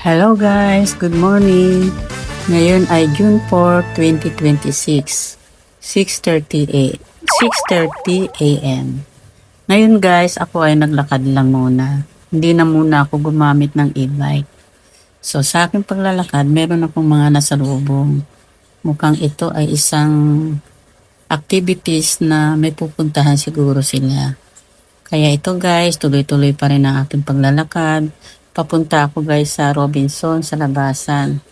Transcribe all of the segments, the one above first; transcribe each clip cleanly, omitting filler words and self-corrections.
Hello guys, good morning. Ngayon ay June 4, 2026. 6:30 a.m. Ngayon guys, ako ay naglakad lang muna. Hindi na muna ako gumamit ng e-bike. So sa aking paglalakad, meron akong mga nasalubong. Mukhang ito ay isang activities na may pupuntahan siguro sila. Kaya ito guys, tuloy-tuloy pa rin ang aking paglalakad. Papunta ako guys sa Robinson sa labasan.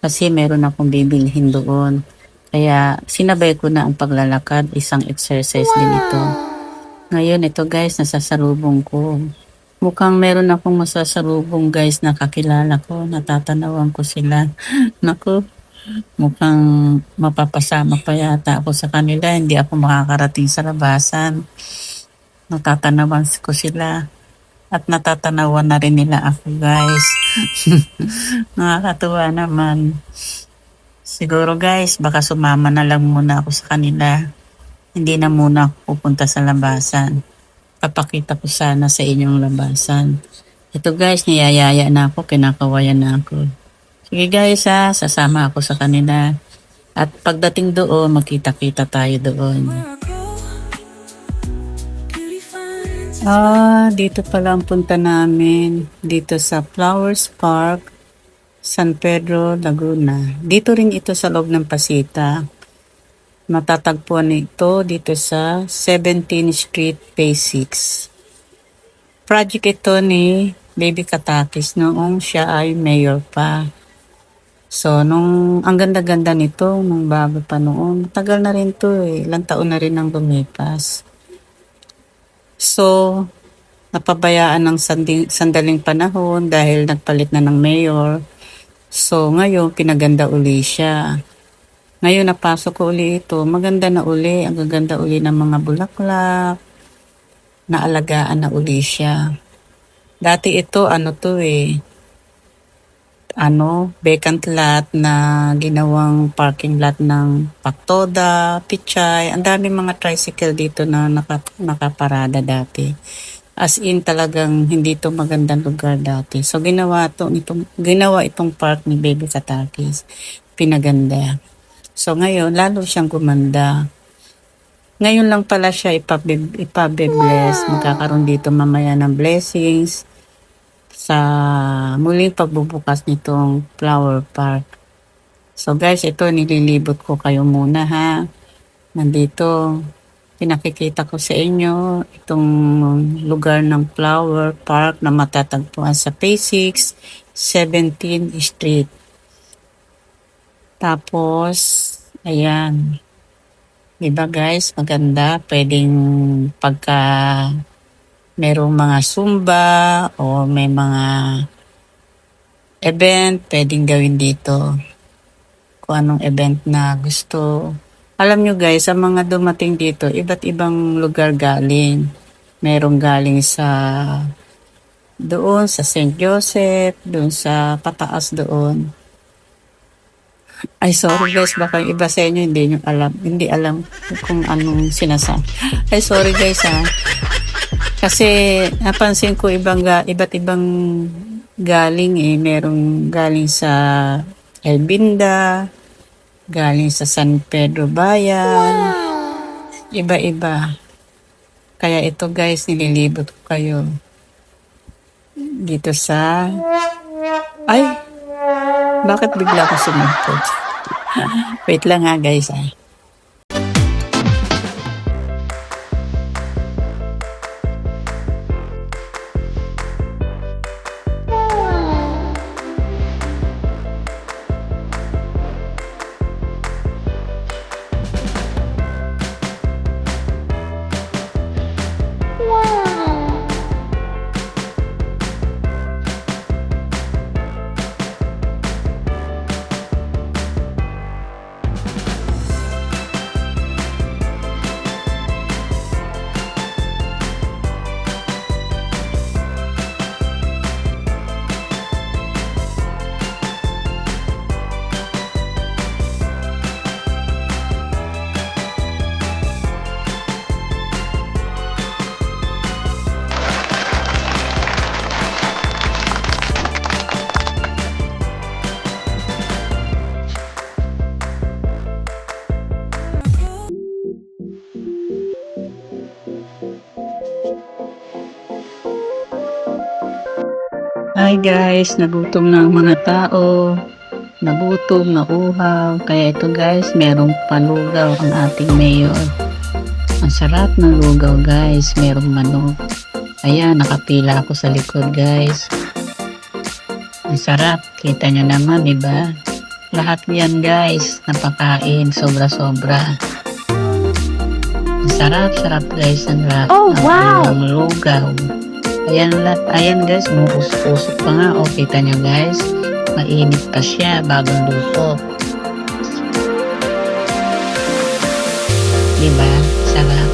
Kasi meron akong bibilhin doon. Kaya sinabay ko na ang paglalakad, isang exercise din ito. Ngayon ito guys, nasasalubong ko. Mukhang meron akong masasalubong guys na kakilala ko. Natatanawan ko sila. Naku, mukhang mapapasama pa yata ako sa kanila. Hindi ako makakarating sa labasan. Natatanawan ko sila. At natatanawan na rin nila ako guys. Nakakatuwa naman. Siguro guys, baka sumama na lang muna ako sa kanila. Hindi na muna ako pupunta sa labasan. Papakita ko sana sa inyong labasan. Ito guys, niyayaya na ako, kinakawayan na ako. Sige guys sasama ako sa kanila. At pagdating doon, magkita-kita tayo doon. Dito pala ang punta namin. Dito sa Flowers Park, San Pedro, Laguna. Dito rin ito sa loob ng Pasita. Matatagpuan ito dito sa 17th Street, Phase 6. Project ito ni Baby Katakis noong siya ay mayor pa. So, ang ganda-ganda nito, nung bago pa noon. Tagal na rin to ilang taon na rin ang lumipas. So, napabayaan ng sandaling panahon dahil nagpalit na ng mayor. So, ngayon, pinaganda uli siya. Ngayon, napasok ko uli ito. Maganda na uli. Ang gaganda uli ng mga bulaklak. Naalagaan na uli siya. Dati ito, vacant lot na ginawang parking lot ng Paktoda, Pichay. Ang dami mga tricycle dito na nakaparada dati. As in talagang hindi to magandang lugar dati. So ginawa itong park ni Baby Katakis. Pinaganda. So ngayon, lalo siyang gumanda. Ngayon lang pala siya ipabe-bless. Magkakaroon dito mamaya ng blessings sa muling pagbubukas nitong flower park. So guys, ito nililibot ko kayo muna ha. Nandito, pinakikita ko sa inyo itong lugar ng flower park na matatagpuan sa Phase 6, 17th Street. Tapos, ayan. Diba guys, maganda. Pwedeng pagka merong mga Zumba o may mga event, pwedeng gawin dito. Kung anong event na gusto. Alam nyo guys, sa mga dumating dito, iba't ibang lugar galing. Merong galing doon sa St. Joseph, doon sa pataas doon. Ay sorry guys, baka yung iba sa inyo hindi alam kung anong sinasabi. Ay sorry guys Kasi napansin ko iba't ibang galing merong galing sa Elbinda, galing sa San Pedro Bayan, iba-iba. Kaya ito guys, nililibot ko kayo dito sa bakit bigla ko sumipot? Wait lang guys Hi guys, nagutom na ang mga tao. Nagutom, nauhaw. Kaya ito guys, merong palugaw ang ating mayor. Ang sarap ng lugaw guys, merong manok. Ayan, nakapila ako sa likod guys. Ang sarap, kita nyo naman, diba? Lahat yan guys, napakain, sobra-sobra. Ang sarap guys, ang lahat. Oh, wow! Ang lugaw. Ayan guys, umuusok pa nga. O, kita nyo guys, mainit pa siya, bagong luto. Diba? Sarap.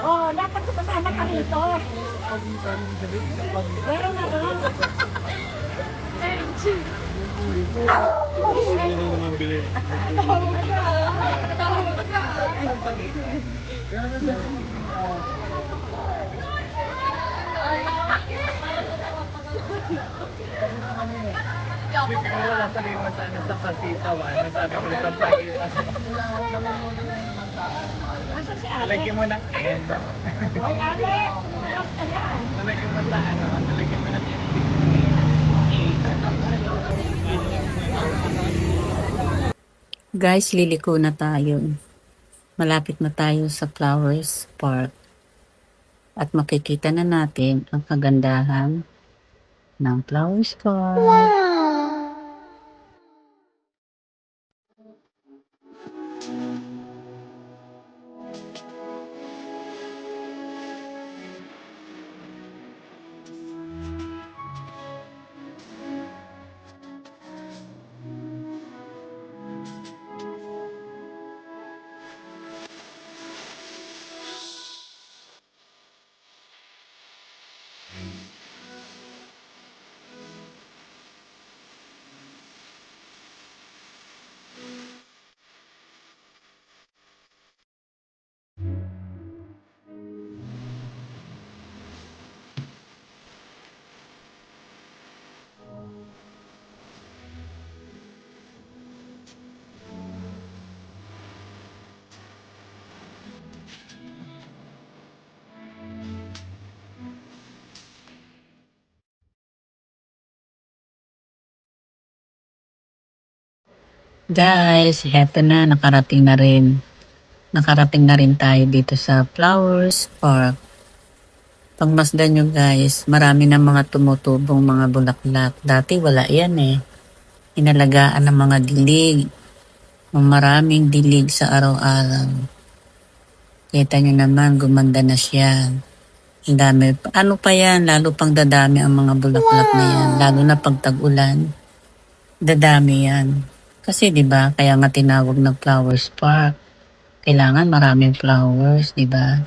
Oh, dapat kasama ka rito. Meron na ba? Siguro lang sabihin mo sana sa pasitawan. Nasabi ko sa pag-iwas. Asa si ate? Lagyan mo ng end. Ay, ate. Ayan. Nalagyan mo sa ano. Nalagyan mo ng end. Guys, liliko na tayo. Malapit na tayo sa Flowers Park. At makikita na natin ang kagandahan ng Flowers Park. Guys, heto na, nakarating na rin. Nakarating na rin tayo dito sa Flowers Park. Pagmasdan nyo guys, marami na mga tumutubong mga bulaklak. Dati wala yan eh. Inalagaan ng mga dilig. Maraming dilig sa araw-araw. Kita nyo naman, gumanda na siya. Ang dami. Ano pa yan? Lalo pang dadami ang mga bulaklak na yan. Lalo na pag tag-ulan. Dadami yan. Kasi 'di ba, kaya nga tinawag na Flowers Park. Kailangan maraming flowers, 'di ba?